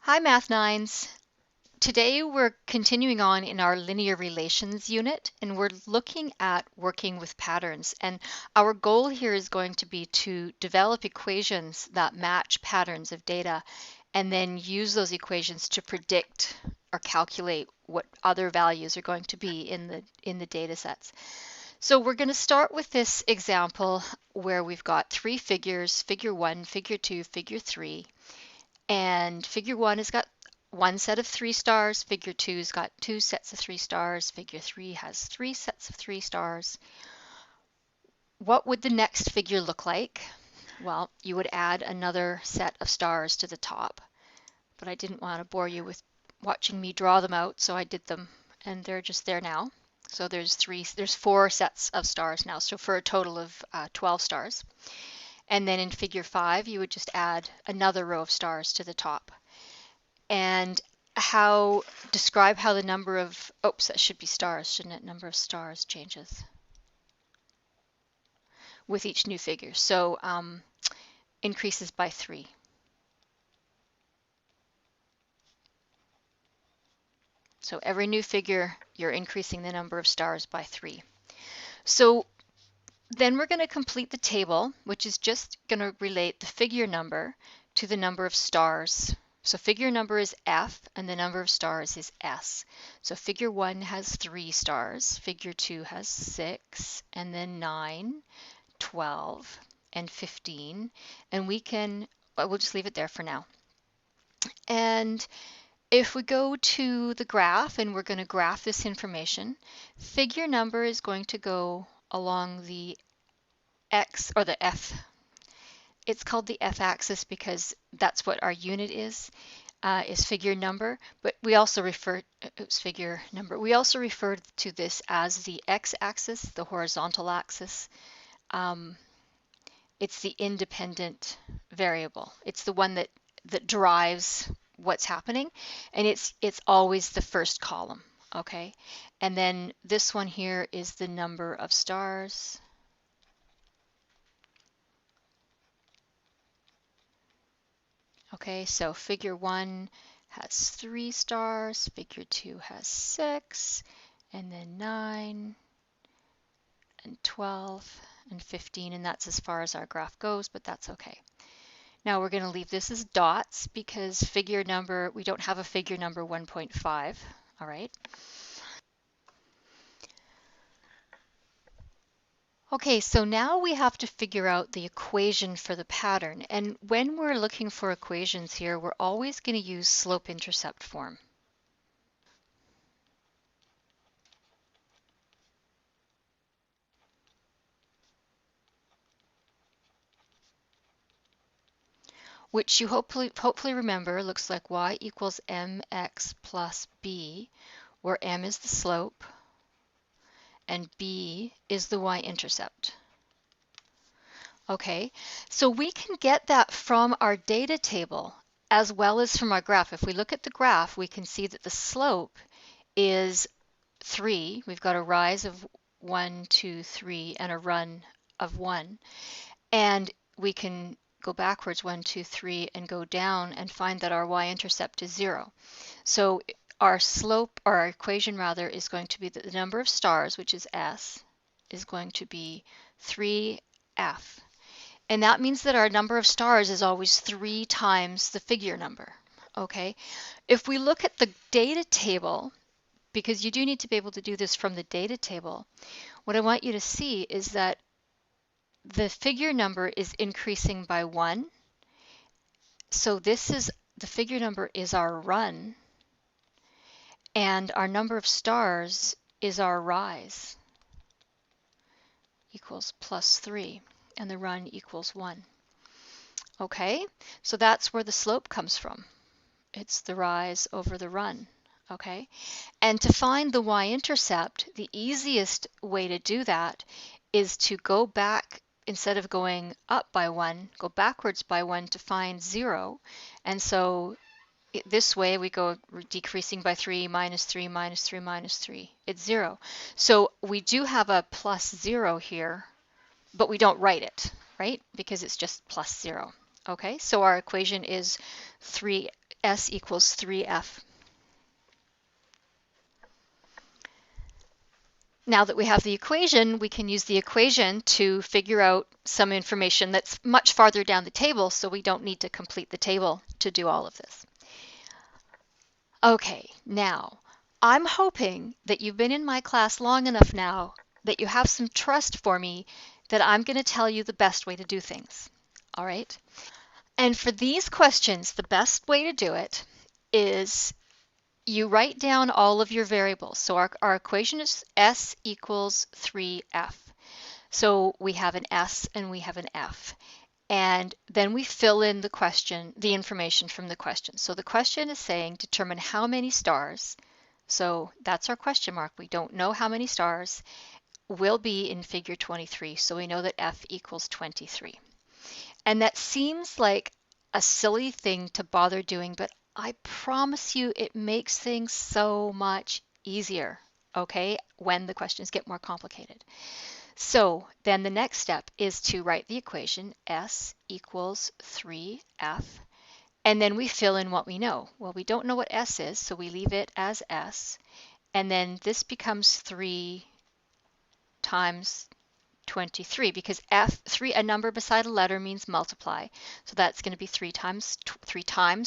Hi, Math Nines. Today we're continuing on in our linear relations unit, and we're looking at working with patterns. And our goal here is going to be to develop equations that match patterns of data and then use those equations to predict or calculate what other values are going to be in the data sets. So we're going to start with this example where we've got three figures, figure 1, figure 2, figure 3. And figure 1 has got one set of 3 stars, figure 2's got 2 sets of 3 stars, figure 3 has 3 sets of 3 stars. What would the next figure look like? Well, you would add another set of stars to the top, but I didn't want to bore you with watching me draw them out, so I did them, and they're just there now. So there's 4 sets of stars now, so for a total of 12 stars. And then in figure 5, you would just add another row of stars to the top. And describe how the number of, oops, that should be stars, shouldn't it? Number of stars changes with each new figure. So increases by 3. So every new figure, you're increasing the number of stars by 3. So then we're going to complete the table, which is just going to relate the figure number to the number of stars. So figure number is F and the number of stars is S. So figure 1 has 3 stars, figure 2 has 6, and then 9, 12, and 15. And we'll just leave it there for now. And if we go to the graph and we're going to graph this information, figure number is going to go along the X or the F. It's called the F axis because that's what our unit is figure number, but we also refer to this as the X axis, the horizontal axis. It's the independent variable. It's the one that drives what's happening, and it's always the first column, okay? And then this one here is the number of stars. Okay, so figure 1 has 3 stars, figure 2 has 6, and then 9, and 12, and 15, and that's as far as our graph goes, but that's okay. Now we're going to leave this as dots because figure number, we don't have a figure number 1.5, all right? Okay, so now we have to figure out the equation for the pattern. And when we're looking for equations here, we're always going to use slope-intercept form. Which you hopefully remember looks like y equals mx plus b, where m is the slope and b is the y-intercept. Okay, so we can get that from our data table as well as from our graph. If we look at the graph, we can see that the slope is 3. We've got a rise of 1, 2, 3, and a run of 1. And we can go backwards 1, 2, 3, and go down and find that our y-intercept is 0. So our slope, or our equation rather, is going to be that the number of stars, which is S, is going to be 3f. And that means that our number of stars is always 3 times the figure number. Okay? If we look at the data table, because you do need to be able to do this from the data table, what I want you to see is that the figure number is increasing by 1. So the figure number is our run, and our number of stars is our rise, equals plus 3, and the run equals 1. Okay, so that's where the slope comes from. It's the rise over the run. Okay, and to find the y-intercept, the easiest way to do that is to go back. Instead of going up by 1, go backwards by 1 to find 0. And so this way we go decreasing by 3, minus 3, minus 3, minus 3. It's 0. So we do have a plus 0 here, but we don't write it, right? Because it's just plus 0. Okay, so our equation is 3 S equals 3F. Now that we have the equation, we can use the equation to figure out some information that's much farther down the table, so we don't need to complete the table to do all of this. Okay, now, I'm hoping that you've been in my class long enough now that you have some trust for me that I'm going to tell you the best way to do things. All right? And for these questions, the best way to do it is you write down all of your variables. So our equation is S equals 3F. So we have an S and we have an F. And then we fill in the question, the information from the question. So the question is saying determine how many stars. So that's our question mark. We don't know how many stars will be in figure 23. So we know that F equals 23. And that seems like a silly thing to bother doing, but I promise you it makes things so much easier, okay, when the questions get more complicated. So then the next step is to write the equation S equals 3F, and then we fill in what we know. Well, we don't know what S is, so we leave it as S, and then this becomes 3 times 23 because F3, a number beside a letter means multiply. So that's going to be 3 times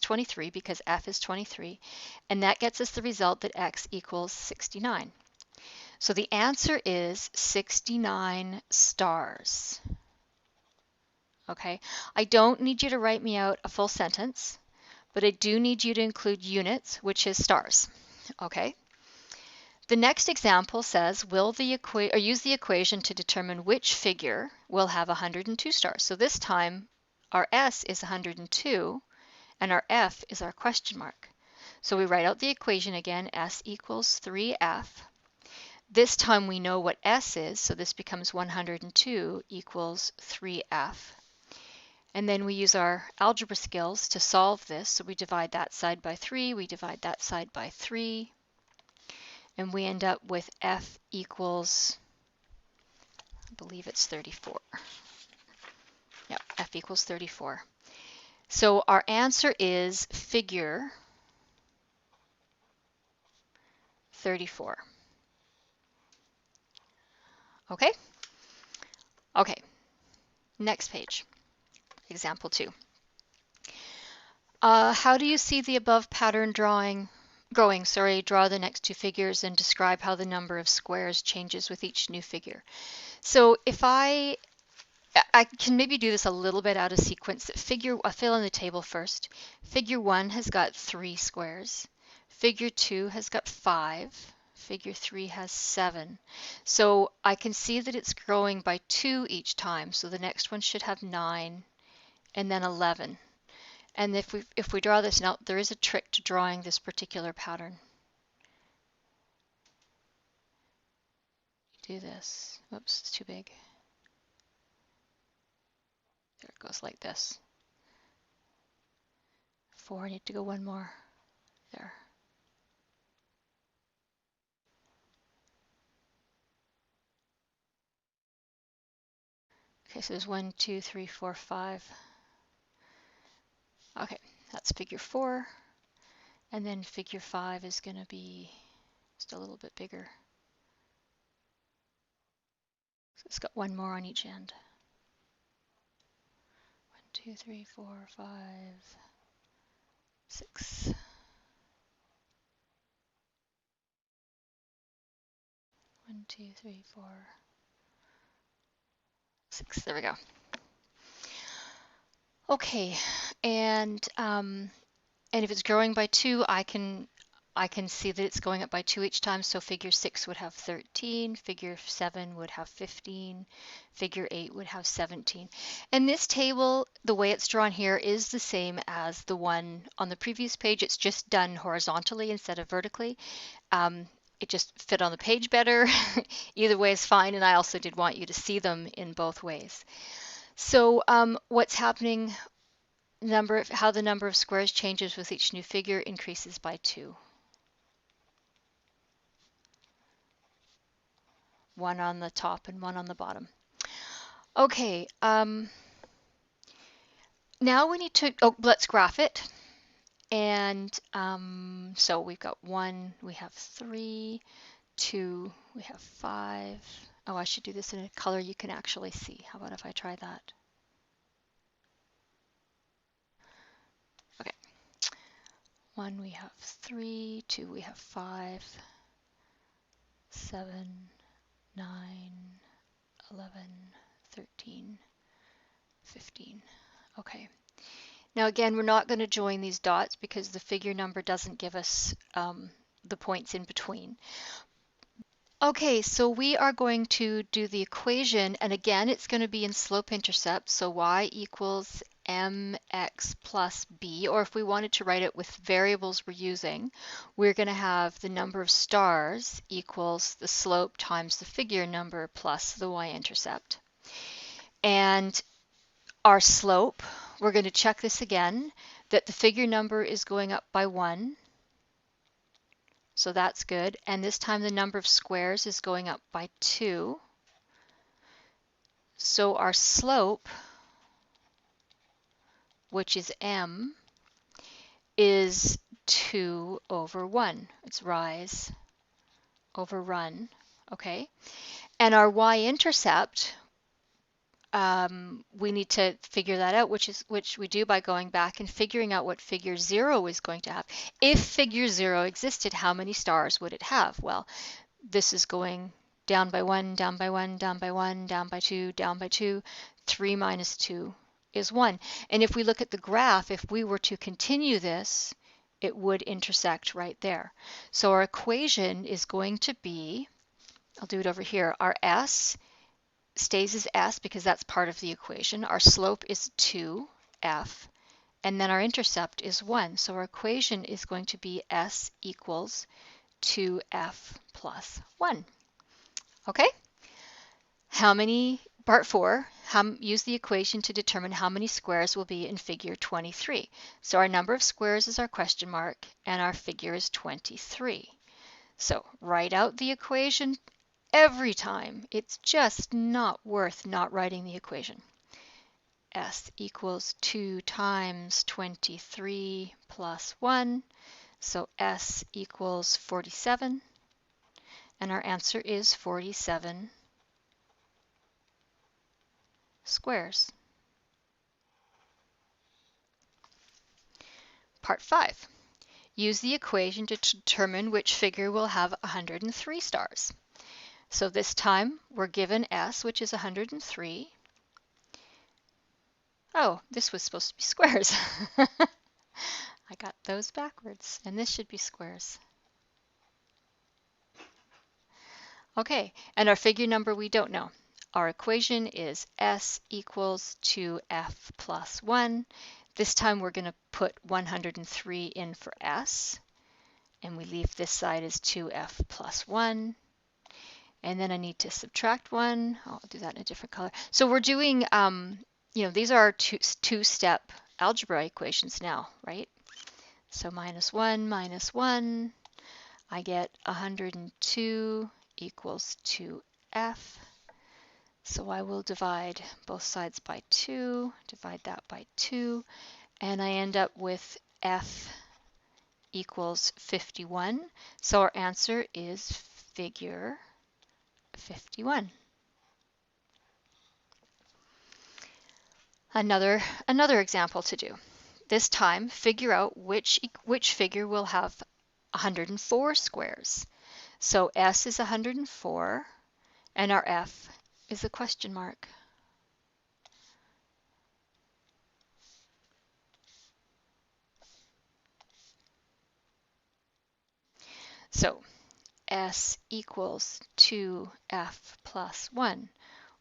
23 because F is 23. And that gets us the result that X equals 69. So the answer is 69 stars. Okay, I don't need you to write me out a full sentence, but I do need you to include units, which is stars. Okay. The next example says, use the equation to determine which figure will have 102 stars. So this time, our S is 102, and our F is our question mark. So we write out the equation again, S equals 3F. This time we know what S is, so this becomes 102 equals 3F. And then we use our algebra skills to solve this. So we divide that side by 3, we divide that side by 3. And we end up with F equals, I believe it's 34. Yep, F equals 34. So our answer is figure 34. Okay? Okay, next page, example 2. How do you see the above pattern going? Draw the next two figures and describe how the number of squares changes with each new figure. So if I can maybe do this a little bit out of sequence. I'll fill in the table first. Figure 1 has got 3 squares. Figure 2 has got 5. Figure 3 has 7. So I can see that it's growing by 2 each time. So the next one should have 9 and then 11. And if we draw this now, there is a trick to drawing this particular pattern. Do this. Whoops, it's too big. There it goes like this. 4, I need to go one more. There. Okay, so there's 1, 2, 3, 4, 5. Okay, that's figure 4. And then figure 5 is going to be just a little bit bigger. So it's got one more on each end. 1, 2, 3, 4, 5, 6. 1, 2, 3, 4, 6. There we go. Okay, and if it's growing by 2, I can see that it's going up by 2 each time. So figure 6 would have 13, figure 7 would have 15, figure 8 would have 17. And this table, the way it's drawn here, is the same as the one on the previous page. It's just done horizontally instead of vertically. It just fit on the page better. Either way is fine, and I also did want you to see them in both ways. So what's happening, how the number of squares changes with each new figure increases by 2. One on the top and one on the bottom. Okay, now we need to, let's graph it. And so we've got 1, we have 3, 2, we have 5. Oh, I should do this in a color you can actually see. How about if I try that? Okay. 1, we have 3, 2, we have 5, 7, 9, 11, 13, 15. Okay. Now again, we're not going to join these dots because the figure number doesn't give us the points in between. Okay, so we are going to do the equation, and again, it's going to be in slope-intercept, so y equals mx plus b, or if we wanted to write it with variables we're using, we're going to have the number of stars equals the slope times the figure number plus the y-intercept. And our slope, we're going to check this again, that the figure number is going up by 1. So that's good. And this time the number of squares is going up by 2. So our slope, which is m, is 2 over 1. It's rise over run, okay? And our y-intercept, we need to figure that out, which we do by going back and figuring out what figure 0 is going to have. If figure 0 existed, how many stars would it have? Well, this is going down by 1, down by 1, down by 1, down by 2, down by 2. 3 minus 2 is 1. And if we look at the graph, if we were to continue this, it would intersect right there. So our equation is going to be, I'll do it over here, our s stays as s because that's part of the equation. Our slope is 2f, and then our intercept is 1. So our equation is going to be s equals 2f plus 1. Okay? How many, part 4, use the equation to determine how many squares will be in figure 23. So our number of squares is our question mark, and our figure is 23. So write out the equation every time. It's just not worth not writing the equation. S equals 2 times 23 plus 1. So S equals 47. And our answer is 47 squares. Part 5. Use the equation to determine which figure will have 103 stars. So this time we're given S, which is 103. Oh, this was supposed to be squares. I got those backwards, and this should be squares. Okay, and our figure number we don't know. Our equation is S equals 2f plus 1. This time we're going to put 103 in for S, and we leave this side as 2f plus 1. And then I need to subtract 1. I'll do that in a different color. So we're doing, these are two-step algebra equations now, right? So minus 1, I get 102 equals 2f. So I will divide both sides by 2, divide that by 2, and I end up with f equals 51. So our answer is figure 51. Another example to do. This time, figure out which figure will have 104 squares. So S is 104, and our F is a question mark. So S equals 2F plus 1.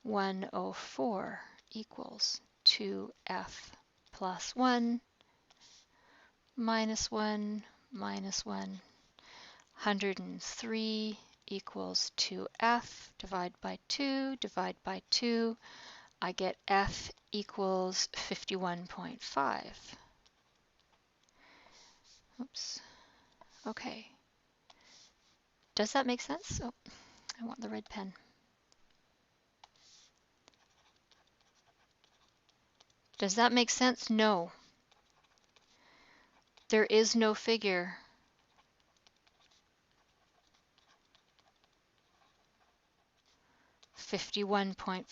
104 equals 2F plus 1, minus 1, minus 1. 103 equals 2F, divide by 2, divide by 2. I get F equals 51.5. Oops. Okay. Does that make sense? Oh, I want the red pen. Does that make sense? No. There is no figure. $51.5.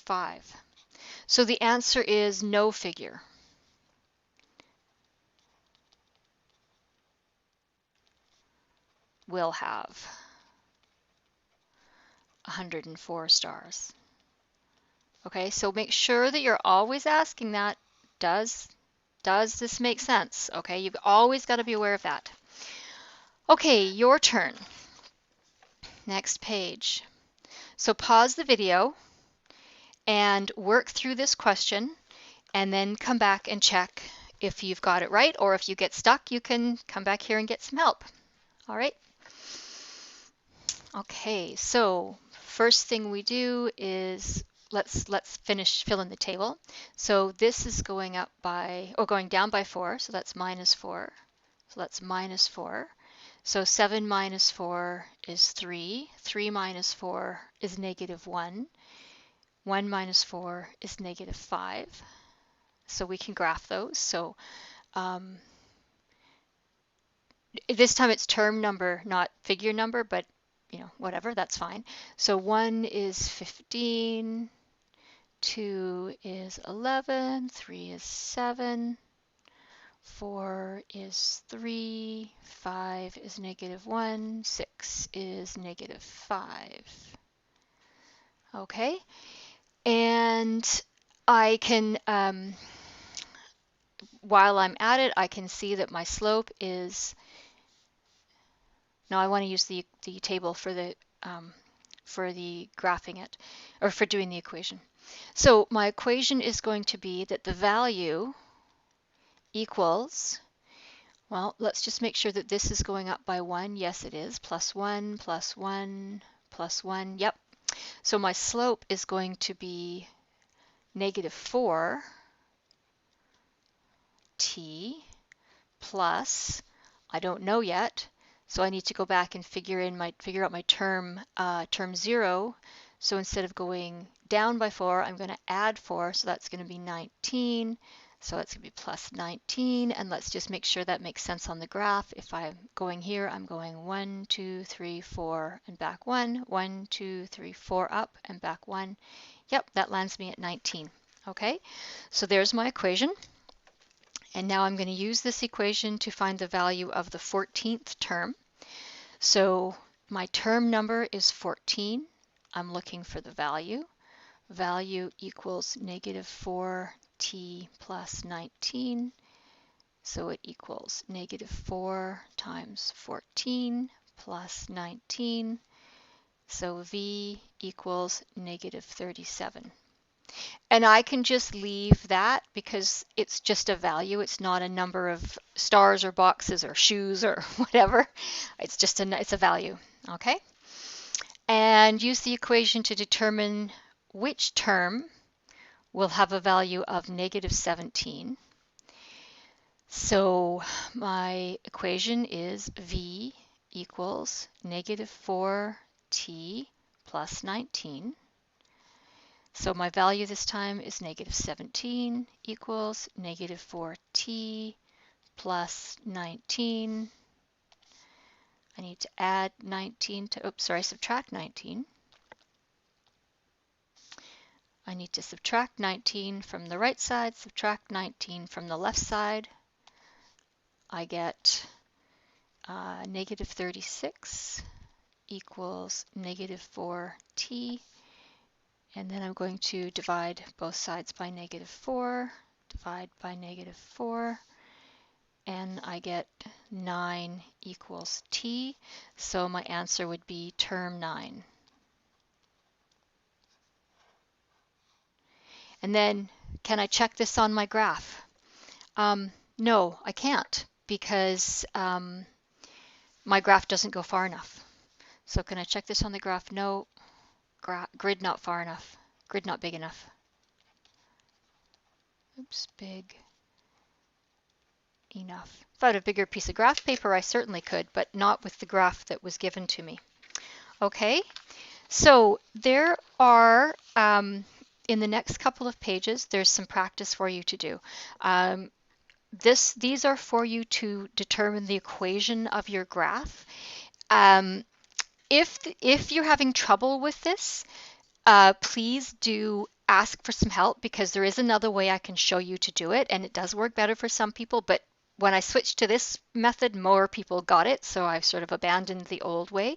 So the answer is no figure. Will have 104 stars. Okay, so make sure that you're always asking that, does this make sense? Okay, you've always got to be aware of that. Okay, your turn. Next page. So pause the video and work through this question and then come back and check if you've got it right, or if you get stuck, you can come back here and get some help. All right. Okay, so first thing we do is let's finish filling the table. So this is going up by, or going down by 4, so that's minus 4. So that's minus 4. So 7 minus 4 is 3. 3 minus 4 is negative 1. 1 minus 4 is negative 5. So we can graph those. So this time it's term number, not figure number, but you know, whatever, that's fine. So 1 is 15, 2 is 11, 3 is 7, 4 is 3, 5 is negative 1, 6 is negative 5. Okay, and I can, while I'm at it, I can see that my slope is, no, I want to use the table for the graphing it, or for doing the equation. So my equation is going to be that the value equals, well, let's just make sure that this is going up by 1. Yes, it is. Plus 1, plus 1, plus 1. Yep. So my slope is going to be negative 4 t plus, I don't know yet, so I need to go back and figure out my term 0. So instead of going down by 4, I'm going to add 4, so that's going to be 19. So it's going to be plus 19, and let's just make sure that makes sense on the graph. If I'm going here, I'm going 1, 2, 3, 4, and back 1, 1, 2, 3, 4, up, and back 1. Yep, that lands me at 19. Okay, so there's my equation. And now I'm going to use this equation to find the value of the 14th term. So my term number is 14. I'm looking for the value. Value equals negative 4t plus 19. So it equals negative 4 times 14 plus 19. So v equals negative 37. And I can just leave that because it's just a value. It's not a number of stars or boxes or shoes or whatever. It's just it's a value, okay? And use the equation to determine which term will have a value of negative 17. So my equation is v equals negative 4t plus 19. So my value this time is negative 17 equals negative 4t plus 19. I need to add 19 to, subtract 19. I need to subtract 19 from the right side, subtract 19 from the left side. I get negative 36 equals negative 4t. And then I'm going to divide both sides by negative 4, divide by negative 4, and I get 9 equals t. So my answer would be term 9. And then, can I check this on my graph? No, I can't, because my graph doesn't go far enough. So can I check this on the graph? No. Grid not far enough, grid not big enough. Oops, big enough. If I had a bigger piece of graph paper, I certainly could, but not with the graph that was given to me. Okay, so there are, in the next couple of pages, there's some practice for you to do. these are for you to determine the equation of your graph. Um, if you're having trouble with this, please do ask for some help, because there is another way I can show you to do it, and it does work better for some people. But when I switched to this method, more people got it, so I've sort of abandoned the old way.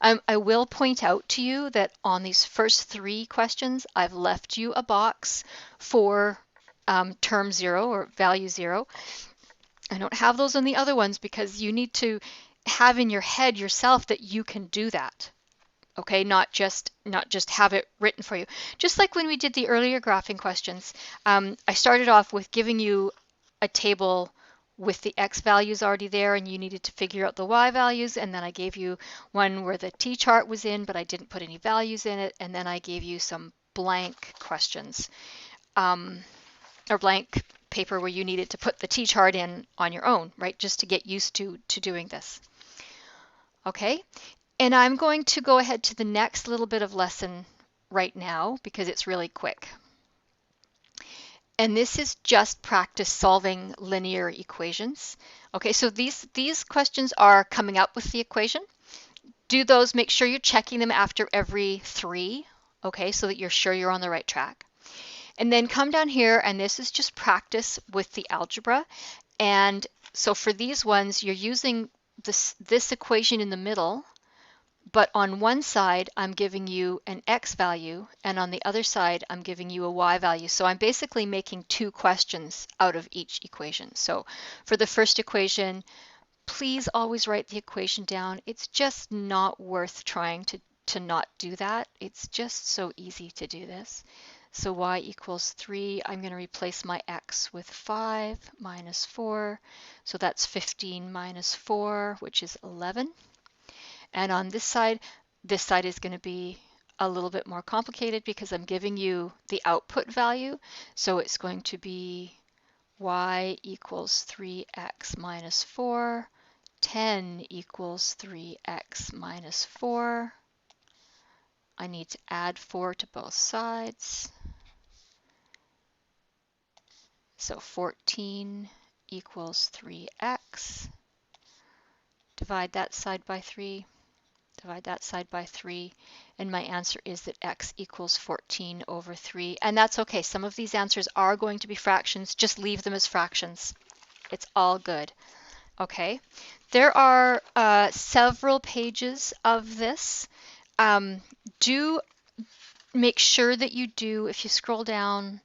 I will point out to you that on these first 3 questions, I've left you a box for term 0 or value 0. I don't have those on the other ones because you need to have in your head yourself that you can do that. Okay, not just have it written for you. Just like when we did the earlier graphing questions, I started off with giving you a table with the x values already there, and you needed to figure out the y values, and then I gave you one where the t-chart was in, but I didn't put any values in it, and then I gave you some blank questions, or blank paper where you needed to put the t-chart in on your own, right, just to get used to doing this. Okay, and I'm going to go ahead to the next little bit of lesson right now because it's really quick. And this is just practice solving linear equations. Okay, so these questions are coming up with the equation. Do those, make sure you're checking them after every 3, okay, so that you're sure you're on the right track. And then come down here, and this is just practice with the algebra. And so for these ones, you're using this equation in the middle, but on one side, I'm giving you an x value, and on the other side, I'm giving you a y value. So I'm basically making 2 questions out of each equation. So for the first equation, please always write the equation down. It's just not worth trying to not do that. It's just so easy to do this. So y equals 3, I'm going to replace my x with 5 minus 4. So that's 15 minus 4, which is 11. And on this side is going to be a little bit more complicated because I'm giving you the output value. So it's going to be y equals 3x minus 4, 10 equals 3x minus 4. I need to add 4 to both sides. So 14 equals 3x. Divide that side by 3. Divide that side by 3, and my answer is that x equals 14 over 3. And that's okay. Some of these answers are going to be fractions. Just leave them as fractions. It's all good. Okay. There are several pages of this. Do make sure that you do, if you scroll down,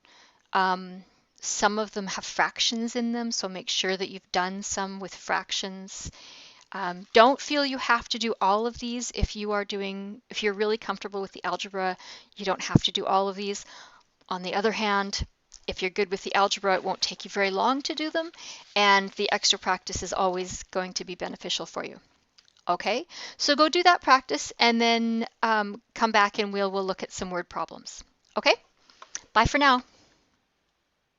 some of them have fractions in them, so make sure that you've done some with fractions. Don't feel you have to do all of these. If you're really comfortable with the algebra, you don't have to do all of these. On the other hand, if you're good with the algebra, it won't take you very long to do them, and the extra practice is always going to be beneficial for you. Okay, so go do that practice, and then come back and we'll look at some word problems. Okay, bye for now.